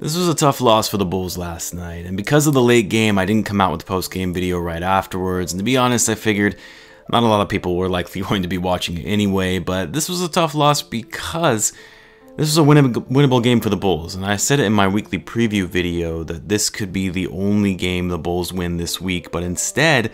This was a tough loss for the Bulls last night, and because of the late game, I didn't come out with the post-game video right afterwards, and to be honest, I figured not a lot of people were likely going to be watching it anyway, but this was a tough loss because this was a winnable game for the Bulls, and I said it in my weekly preview video that this could be the only game the Bulls win this week, but instead,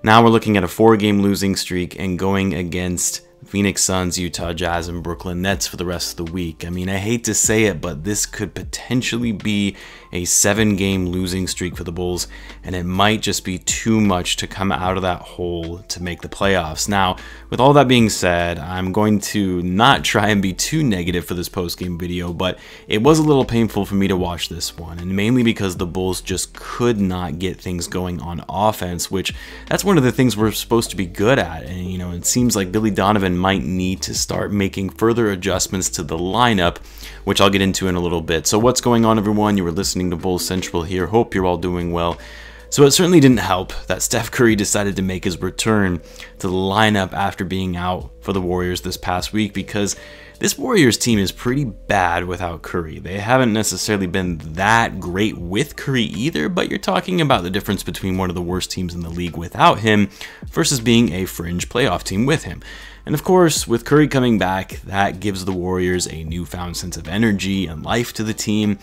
now we're looking at a 4-game losing streak and going against Phoenix Suns, Utah Jazz, and Brooklyn Nets for the rest of the week. I mean, I hate to say it, but this could potentially be a 7-game losing streak for the Bulls, and it might just be too much to come out of that hole to make the playoffs. Now, with all that being said, I'm going to not try and be too negative for this post-game video, but it was a little painful for me to watch this one, and mainly because the Bulls just could not get things going on offense, which that's one of the things we're supposed to be good at, and it seems like Billy Donovan might need to start making further adjustments to the lineup, which I'll get into in a little bit. So what's going on, everyone? You were listening to Bulls Central here. Hope you're all doing well. So it certainly didn't help that Steph Curry decided to make his return to the lineup after being out for the Warriors this past week, because this Warriors team is pretty bad without Curry. They haven't necessarily been that great with Curry either, but you're talking about the difference between one of the worst teams in the league without him versus being a fringe playoff team with him. And of course, with Curry coming back, that gives the Warriors a newfound sense of energy and life to the team,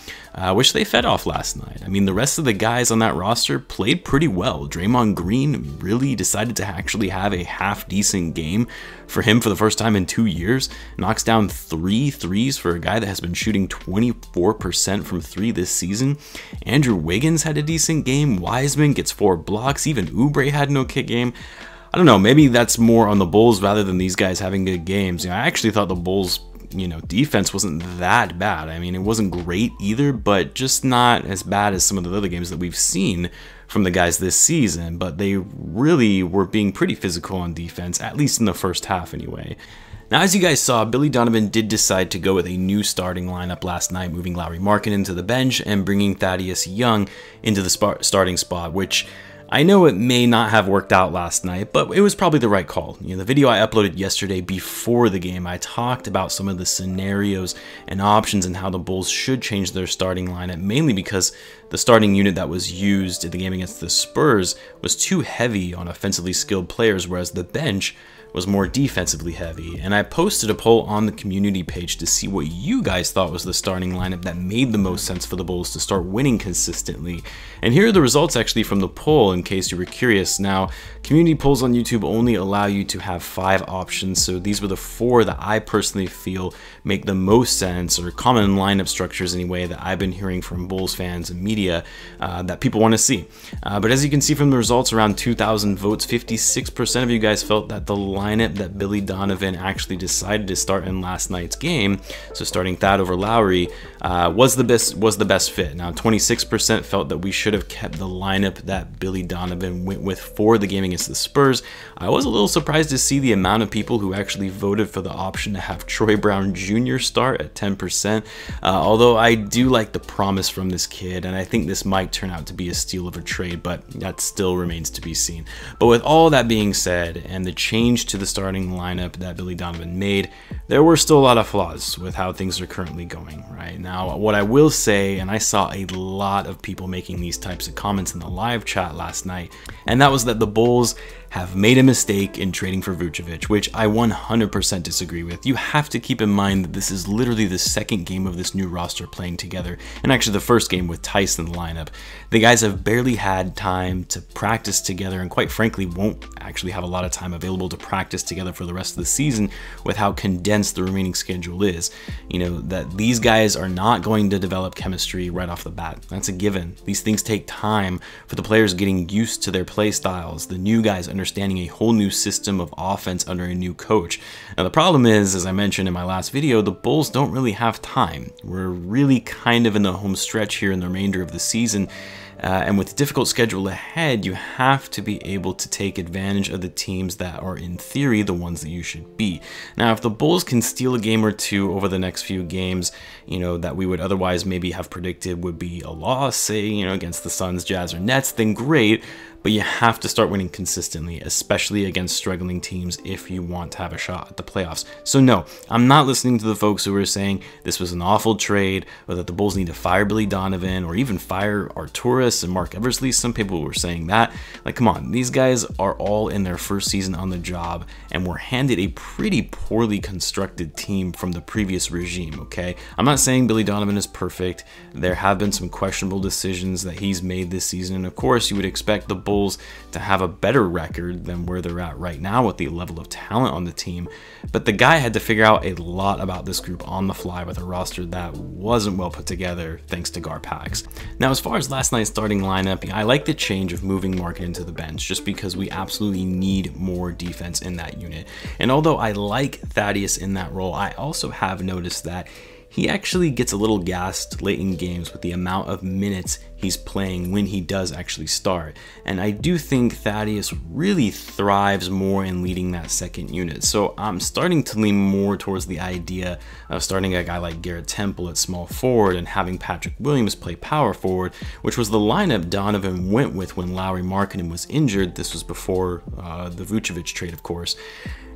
which they fed off last night. I mean, the rest of the guys on that roster played pretty well. Draymond Green really decided to actually have a half-decent game for him for the first time in 2 years. Knocks down 3 threes for a guy that has been shooting 24% from 3 this season. Andrew Wiggins had a decent game. Wiseman gets 4 blocks. Even Oubre had an okay game. I don't know, maybe that's more on the Bulls rather than these guys having good games. I actually thought the Bulls, defense wasn't that bad. I mean, it wasn't great either, but just not as bad as some of the other games that we've seen from the guys this season. But they really were being pretty physical on defense, at least in the first half anyway. Now, as you guys saw, Billy Donovan did decide to go with a new starting lineup last night, moving Lauri Markkanen to the bench and bringing Thaddeus Young into the starting spot, which I know it may not have worked out last night, but it was probably the right call. The video I uploaded yesterday before the game, I talked about some of the scenarios and options and how the Bulls should change their starting lineup, mainly because the starting unit that was used in the game against the Spurs was too heavy on offensively skilled players, whereas the bench was more defensively heavy. And I posted a poll on the community page to see what you guys thought was the starting lineup that made the most sense for the Bulls to start winning consistently. And here are the results actually from the poll, in case you were curious. Now, community polls on YouTube only allow you to have 5 options, so these were the 4 that I personally feel make the most sense, or common lineup structures anyway, that I've been hearing from Bulls fans and media that people want to see. But as you can see from the results, around 2,000 votes, 56% of you guys felt that the lineup that Billy Donovan actually decided to start in last night's game, so starting Thad over Lauri, was the best fit. Now, 26% felt that we should have kept the lineup that Billy Donovan went with for the game against the Spurs. I was a little surprised to see the amount of people who actually voted for the option to have Troy Brown Jr. start at 10%, although I do like the promise from this kid, and I think this might turn out to be a steal of a trade, but that still remains to be seen. But with all that being said, and the change to the starting lineup that Billy Donovan made, there were still a lot of flaws with how things are currently going right now. What I will say, and I saw a lot of people making these types of comments in the live chat last night, and that was that the Bulls have made a mistake in trading for Vucevic, which I 100% disagree with. You have to keep in mind that this is literally the second game of this new roster playing together, and actually the first game with Tice in the lineup. The guys have barely had time to practice together, and quite frankly won't actually have a lot of time available to practice together for the rest of the season with how condensed the remaining schedule is. That these guys are not going to develop chemistry right off the bat. That's a given. These things take time for the players getting used to their play styles, the new guys understanding a whole new system of offense under a new coach. Now the problem is, as I mentioned in my last video, the Bulls don't really have time. We're really kind of in the home stretch here in the remainder of the season, And with the difficult schedule ahead, you have to be able to take advantage of the teams that are, in theory, the ones that you should beat. Now, if the Bulls can steal a game or two over the next few games, that we would otherwise maybe have predicted would be a loss, say, against the Suns, Jazz, or Nets, then great. But you have to start winning consistently, especially against struggling teams if you want to have a shot at the playoffs. So no, I'm not listening to the folks who are saying this was an awful trade, or that the Bulls need to fire Billy Donovan, or even fire Arturas and Mark Eversley. Some people were saying that. Like, come on, these guys are all in their first season on the job, and were handed a pretty poorly constructed team from the previous regime, okay? I'm not saying Billy Donovan is perfect. There have been some questionable decisions that he's made this season, and of course you would expect the Bulls to have a better record than where they're at right now with the level of talent on the team. But the guy had to figure out a lot about this group on the fly with a roster that wasn't well put together thanks to Garpax. Now, as far as last night's starting lineup, I like the change of moving Markkanen to the bench just because we absolutely need more defense in that unit. And although I like Thaddeus in that role, I also have noticed that he actually gets a little gassed late in games with the amount of minutes he's playing when he does actually start. And I do think Thaddeus really thrives more in leading that second unit. So I'm starting to lean more towards the idea of starting a guy like Garrett Temple at small forward and having Patrick Williams play power forward, which was the lineup Donovan went with when Lauri Markkanen was injured. This was before the Vucevic trade, of course.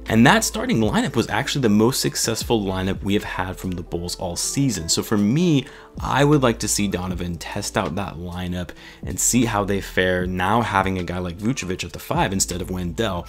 And that starting lineup was actually the most successful lineup we have had from the Bulls all season. So for me, I would like to see Donovan test out that lineup and see how they fare now having a guy like Vucevic at the 5 instead of Wendell.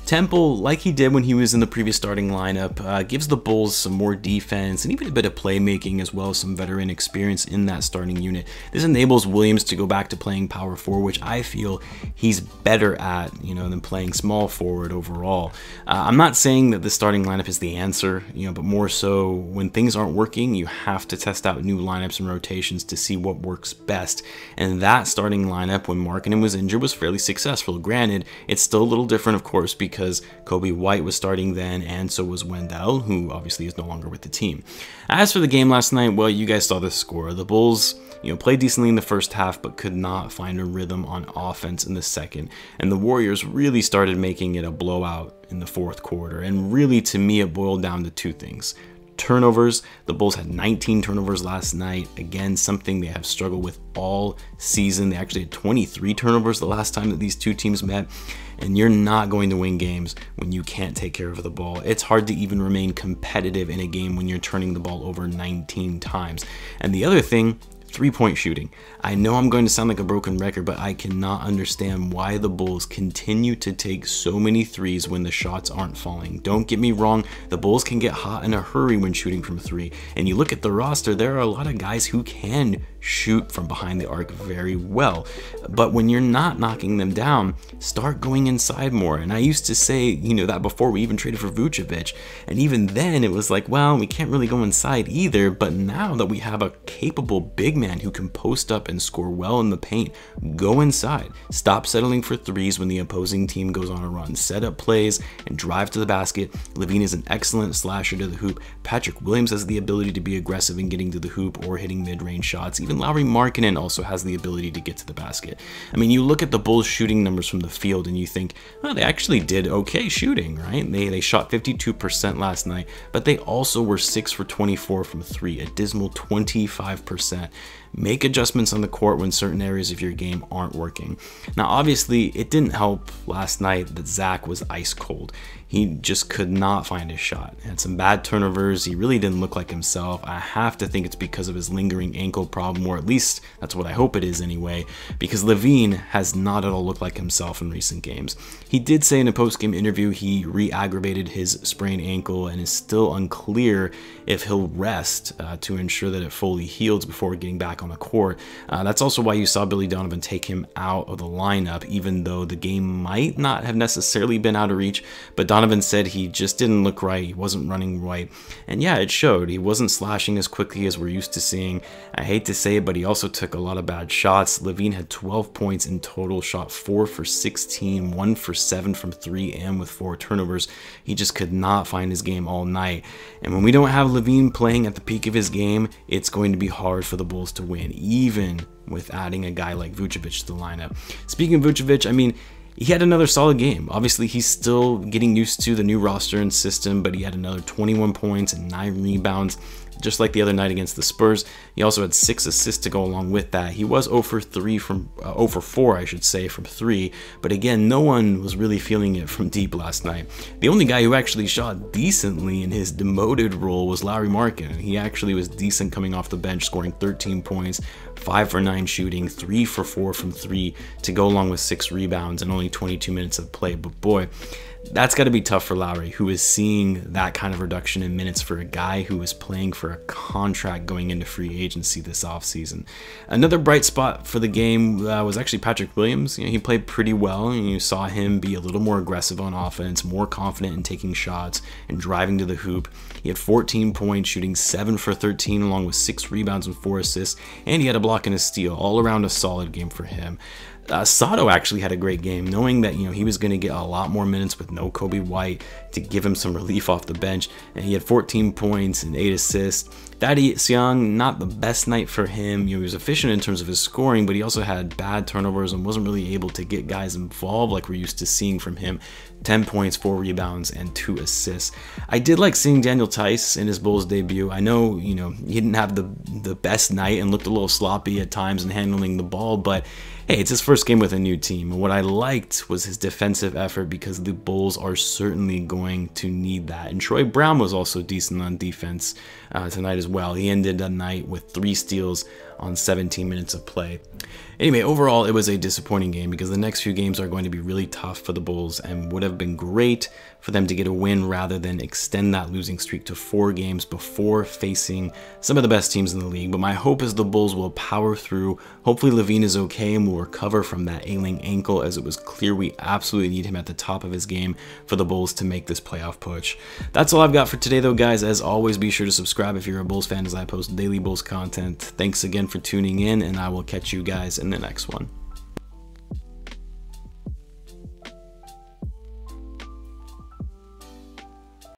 Temple, like he did when he was in the previous starting lineup, gives the Bulls some more defense and even a bit of playmaking as well as some veteran experience in that starting unit. This enables Williams to go back to playing power forward, which I feel he's better at, than playing small forward overall. I'm not saying that the starting lineup is the answer, but more so when things aren't working, you have to test out new lineups and rotations to see what works best. And that starting lineup when Markkanen was injured was fairly successful. Granted, it's still a little different, of course, because Coby White was starting then, and so was Wendell, who obviously is no longer with the team. As for the game last night, well, you guys saw the score. The Bulls, played decently in the first half, but could not find a rhythm on offense in the second. And the Warriors really started making it a blowout in the fourth quarter. And really, to me, it boiled down to two things. Turnovers. The Bulls had 19 turnovers last night. Again, something they have struggled with all season. They actually had 23 turnovers the last time that these two teams met. And you're not going to win games when you can't take care of the ball. It's hard to even remain competitive in a game when you're turning the ball over 19 times. And the other thing, three-point shooting. I know I'm going to sound like a broken record, but I cannot understand why the Bulls continue to take so many threes when the shots aren't falling. Don't get me wrong, the Bulls can get hot in a hurry when shooting from three. And you look at the roster, there are a lot of guys who can shoot from behind the arc very well. But when you're not knocking them down, start going inside more. And I used to say, that before we even traded for Vucevic. And even then it was like, well, we can't really go inside either. But now that we have a capable big man who can post up and score well in the paint, go inside. Stop settling for threes when the opposing team goes on a run. Set up plays and drive to the basket. Lavine is an excellent slasher to the hoop. Patrick Williams has the ability to be aggressive in getting to the hoop or hitting mid-range shots. Even Lauri Markkanen also has the ability to get to the basket. I mean, you look at the Bulls shooting numbers from the field and you think, oh, they actually did okay shooting, right? They shot 52% last night, but they also were 6 for 24 from three, a dismal 25%. Make adjustments on the court when certain areas of your game aren't working. Now, obviously, it didn't help last night that Zach was ice cold. He just could not find his shot. Had some bad turnovers. He really didn't look like himself. I have to think it's because of his lingering ankle problem, or at least that's what I hope it is anyway, because Lavine has not at all looked like himself in recent games. He did say in a post-game interview he re-aggravated his sprained ankle and is still unclear if he'll rest to ensure that it fully heals before getting back on the court. That's also why you saw Billy Donovan take him out of the lineup, even though the game might not have necessarily been out of reach, but Donovan Donovan said he just didn't look right, he wasn't running right, and yeah, it showed. He wasn't slashing as quickly as we're used to seeing. I hate to say it, but he also took a lot of bad shots. Lavine had 12 points in total, shot 4 for 16, 1 for 7 from 3, and with 4 turnovers. He just could not find his game all night, and when we don't have Lavine playing at the peak of his game, it's going to be hard for the Bulls to win, even with adding a guy like Vucevic to the lineup. Speaking of Vucevic, I mean, he had another solid game. Obviously, he's still getting used to the new roster and system, but he had another 21 points and 9 rebounds, just like the other night against the Spurs. He also had 6 assists to go along with that. He was 0 for 4, I should say, from 3, but again, no one was really feeling it from deep last night. The only guy who actually shot decently in his demoted role was Lauri Markkanen. He actually was decent coming off the bench, scoring 13 points, 5 for 9 shooting, 3 for 4 from 3 to go along with 6 rebounds and only 22 minutes of play. But boy, that's got to be tough for Lauri, who is seeing that kind of reduction in minutes for a guy who is playing for a contract going into free agency this offseason. Another bright spot for the game was actually Patrick Williams. You know, he played pretty well, and you saw him be a little more aggressive on offense, more confident in taking shots and driving to the hoop. He had 14 points, shooting 7 for 13, along with 6 rebounds and 4 assists, and he had a block and a steal. All around a solid game for him. Sato actually had a great game, knowing that he was going to get a lot more minutes with no Coby White to give him some relief off the bench, and he had 14 points and 8 assists. Cyan, not the best night for him. He was efficient in terms of his scoring, but he also had bad turnovers and wasn't really able to get guys involved like we're used to seeing from him. 10 points, 4 rebounds, and 2 assists. I did like seeing Tice in his Bulls debut. I know, he didn't have the best night and looked a little sloppy at times in handling the ball, but hey, it's his first game with a new team. And what I liked was his defensive effort, because the Bulls are certainly going to need that. And Troy Brown was also decent on defense tonight as well. He ended the night with 3 steals on 17 minutes of play. Anyway, overall, it was a disappointing game because the next few games are going to be really tough for the Bulls, and would have been great for them to get a win rather than extend that losing streak to 4 games before facing some of the best teams in the league. But my hope is the Bulls will power through. Hopefully Lavine is okay and will recover from that ailing ankle, as it was clear we absolutely need him at the top of his game for the Bulls to make this playoff push. That's all I've got for today though, guys. As always, be sure to subscribe if you're a Bulls fan, as I post daily Bulls content. Thanks again for tuning in, and I will catch you guys in the next one.